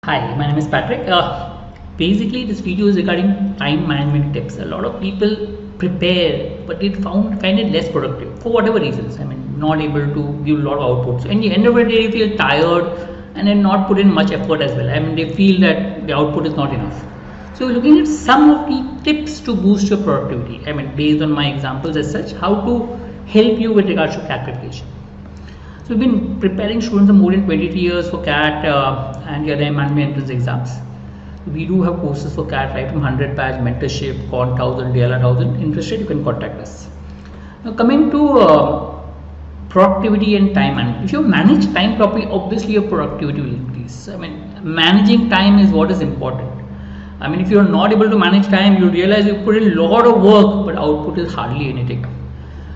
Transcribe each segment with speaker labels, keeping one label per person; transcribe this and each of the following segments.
Speaker 1: Hi, my name is Patrick. Basically, this video is regarding time management tips. A lot of people prepare, but they find it less productive for whatever reasons. I mean, not able to give a lot of outputs. And the end of the day, they feel tired and then not put in much effort as well. I mean, they feel that the output is not enough. So, we're looking at some of the tips to boost your productivity. I mean, based on my examples as such, how to help you with regards to CAT preparation. So we've been preparing students for more than 23 years for CAT and the other MBA Entrance Exams. We do have courses for CAT right from 100 patch, mentorship, Con 1000, DLR 1000. Interested, you can contact us. Now coming to productivity and time management. If you manage time properly, obviously your productivity will increase. I mean, managing time is what is important. I mean, if you're not able to manage time, you realize you put in a lot of work, but output is hardly anything.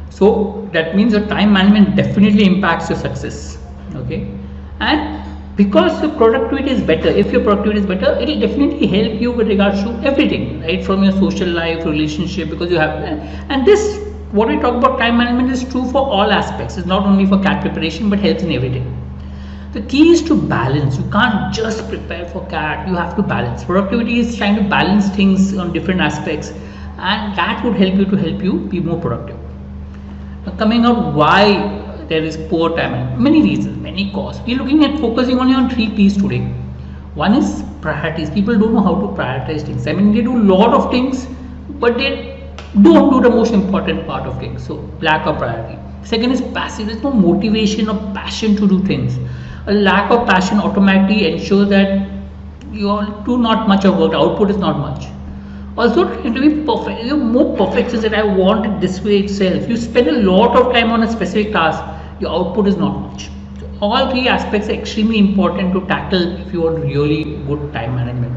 Speaker 1: So that means your time management definitely impacts your success. Okay, and because your productivity is better, if your productivity is better, it will definitely help you with regards to everything, right? From your social life, relationship, because you have, and this, what we talk about time management is true for all aspects. It's not only for CAT preparation, but helps in everything. The key is to balance. You can't just prepare for CAT. You have to balance. Productivity is trying to balance things on different aspects, and that would help you be more productive. Now coming out why there is poor time management, many reasons, many causes. We're looking at focusing only on 3 P's today. One is priorities. People don't know how to prioritize things. I mean, they do a lot of things, but they don't do the most important part of things. So lack of priority. Second is passive. There's no motivation or passion to do things. A lack of passion automatically ensures that you all do not much of work. The output is not much. Also, trying to be perfect. You're more perfectionist that I want it this way itself. You spend a lot of time on a specific task, your output is not much. So all 3 aspects are extremely important to tackle if you want really good time management.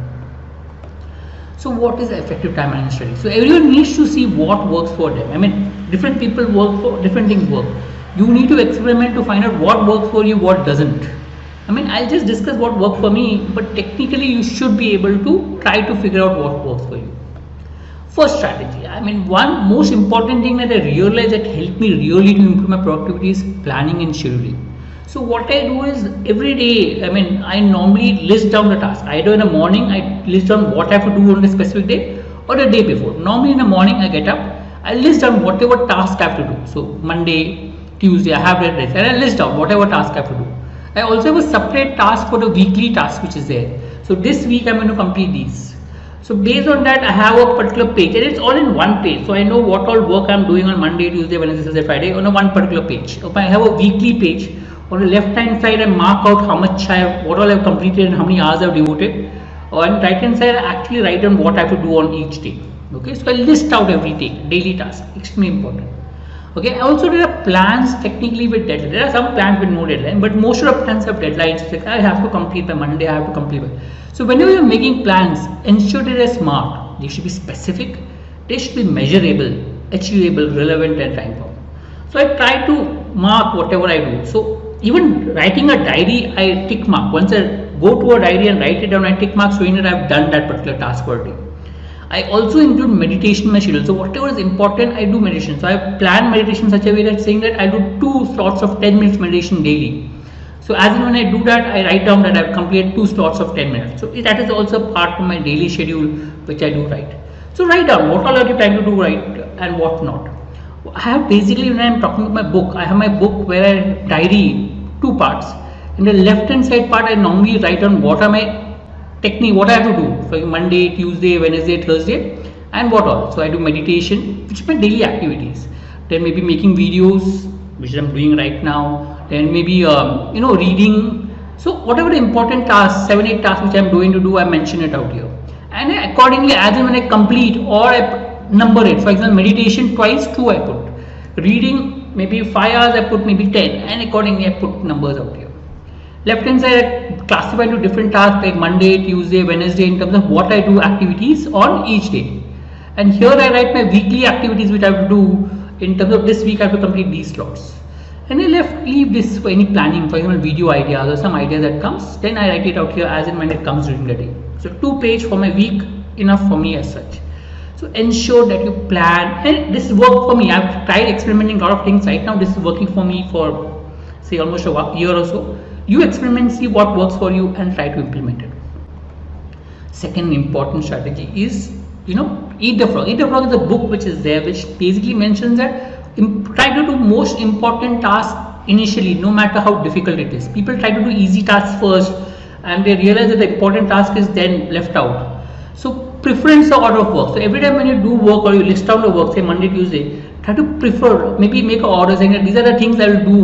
Speaker 1: So what is effective time management strategy? So everyone needs to see what works for them. I mean, different people work for different things work. You need to experiment to find out what works for you, what doesn't. I mean, I'll just discuss what worked for me, but technically you should be able to try to figure out what works for you. First strategy, I mean, one most important thing that I realized that helped me really to improve my productivity is planning and scheduling. So what I do is every day, I mean, I normally list down the task. Either in the morning, I list down what I have to do on a specific day, or the day before. Normally in the morning, I get up, I list down whatever task I have to do. So Monday, Tuesday, I have that list, and I list down whatever task I have to do. I also have a separate task for the weekly task which is there. So this week I'm going to complete these. So based on that, I have a particular page, and it's all in one page. So I know what all work I'm doing on Monday, Tuesday, Wednesday, Thursday, Friday on a one particular page. If I have a weekly page, on the left hand side I mark out how much what all I've completed and how many hours I've devoted. On right hand side I actually write down what I have to do on each day. Okay, so I list out every day, daily task, extremely important. Okay, also there are plans technically with deadline. There are some plans with no deadline, but most of the plans have deadlines. Like I have to complete by Monday, I have to complete by. So whenever you're making plans, ensure that they're smart. They should be specific, they should be measurable, achievable, relevant, and time bound. So I try to mark whatever I do. So even writing a diary, I tick mark. Once I go to a diary and write it down, I tick mark showing that I've done that particular task for a day. I also include meditation in my schedule. So whatever is important, I do meditation. So I plan meditation in such a way that saying that I do 2 slots of 10 minutes meditation daily. So as in when I do that, I write down that I've completed 2 slots of 10 minutes. So that is also part of my daily schedule, which I do write. So write down what all are you trying to do right and what not. I have basically, when I'm talking about my book, I have my book where I diary 2 parts. In the left hand side part, I normally write down what are my technique, what I have to do for Monday, Tuesday, Wednesday, Thursday, and what all. So I do meditation, which are my daily activities. Then maybe making videos, which I'm doing right now. Then maybe reading. So whatever the important tasks, 7-8 tasks which I'm going to do, I mention it out here. And accordingly, as and when I complete, or I number it. For example, meditation twice, 2 I put. Reading maybe 5 hours, I put maybe 10, and accordingly I put numbers out here. Left hand side, I classify into different tasks like Monday, Tuesday, Wednesday in terms of what I do activities on each day. And here I write my weekly activities which I have to do in terms of this week I have to complete these slots. And I leave this for any planning, for example video ideas or some idea that comes, then I write it out here as and when it comes during the day. So 2 page for my week, enough for me as such. So ensure that you plan, and this worked for me. I've tried experimenting a lot of things right now. This is working for me for say almost a year or so. You experiment, see what works for you and try to implement it. Second important strategy is, Eat the Frog. Eat the Frog is a book which is there, which basically mentions that try to do most important tasks initially, no matter how difficult it is. People try to do easy tasks first, and they realize that the important task is then left out. So preference the order of work. So every time when you do work or you list down the work, say Monday, Tuesday, try to prefer, maybe make an order saying that these are the things I will do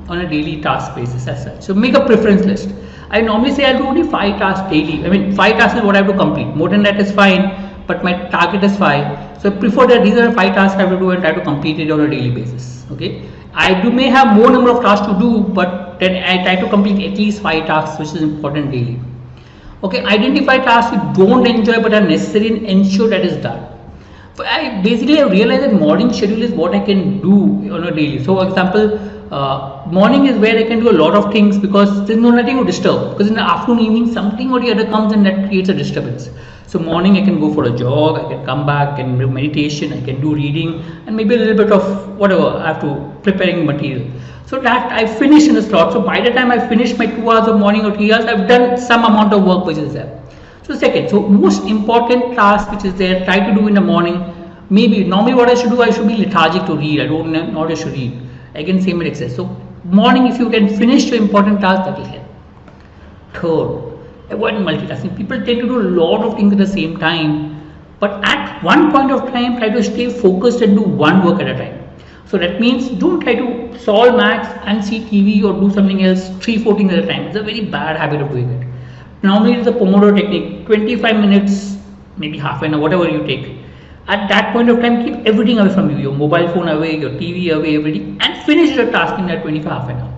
Speaker 1: on a daily task basis as such. So make a preference list. I normally say I'll do only 5 tasks daily. I mean, 5 tasks is what I have to complete. More than that is fine, but my target is 5. So I prefer that these are the 5 tasks I have to do and try to complete it on a daily basis. Okay. I may have more number of tasks to do, but then I try to complete at least 5 tasks, which is important daily. Okay. Identify tasks you don't enjoy but are necessary and ensure that is done. So I realized that morning schedule is what I can do on a daily. So for example, morning is where I can do a lot of things because there's nothing to disturb, because in the afternoon, evening, something or the other comes and that creates a disturbance. So morning I can go for a jog, I can come back and do meditation, I can do reading, and maybe a little bit of whatever I have to preparing material. So that I finish in a slot. So by the time I finish my 2 hours of morning or 3 hours, I've done some amount of work which is there. So second, so most important task which is there, try to do in the morning. Maybe normally what I should do, I should be lethargic to read. I don't know what I should read. Again, same with excess. So morning, if you can finish your important task, that will help. Third, avoid multitasking. People tend to do a lot of things at the same time, but at one point of time, try to stay focused and do one work at a time. So that means don't try to solve maths and see TV or do something else 3-4 things at a time. It's a very bad habit of doing it. Normally, it's a Pomodoro technique. 25 minutes, maybe half an hour, whatever you take. At that point of time, keep everything away from you, your mobile phone away, your TV away, everything, and finish your task in that 25 half an hour.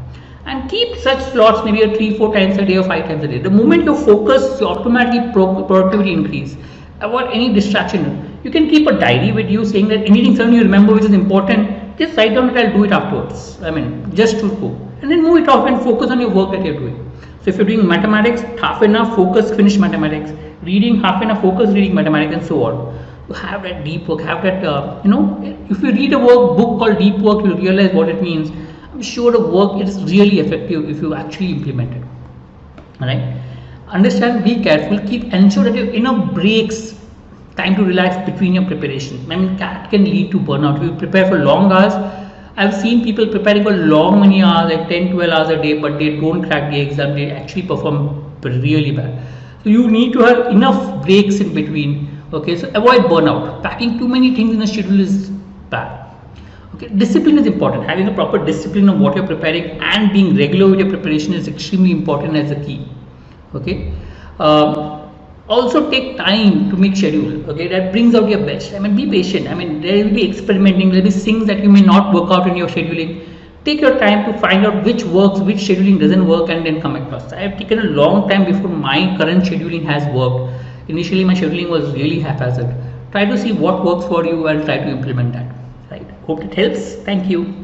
Speaker 1: And keep such slots maybe 3-4 times a day or 5 times a day. The moment you focus, you automatically productivity increase. Avoid any distraction. You can keep a diary with you saying that anything suddenly you remember which is important, just write down that I'll do it afterwards. I mean, just to go. And then move it off and focus on your work that you're doing. So if you're doing mathematics, half an hour, focus, finish mathematics. Reading, half an hour, focus, reading mathematics, and so on. To have that deep work, have that, if you read a book called Deep Work, you'll realize what it means. I'm sure the work is really effective if you actually implement it. Alright? Understand, be careful, ensure that you have enough breaks, time to relax between your preparation. I mean, that can lead to burnout. If you prepare for long hours, I've seen people preparing for long many hours, like 10-12 hours a day, but they don't crack the exam, they actually perform really bad. So you need to have enough breaks in between. Okay, so avoid burnout. Packing too many things in a schedule is bad. Okay, discipline is important. Having a proper discipline of what you're preparing and being regular with your preparation is extremely important as a key. Okay, also take time to make schedule. Okay, that brings out your best. I mean, be patient. I mean, there will be experimenting. There will be things that you may not work out in your scheduling. Take your time to find out which works, which scheduling doesn't work, and then come across. I have taken a long time before my current scheduling has worked. Initially, my scheduling was really haphazard. Try to see what works for you and try to implement that. Right. Hope it helps. Thank you.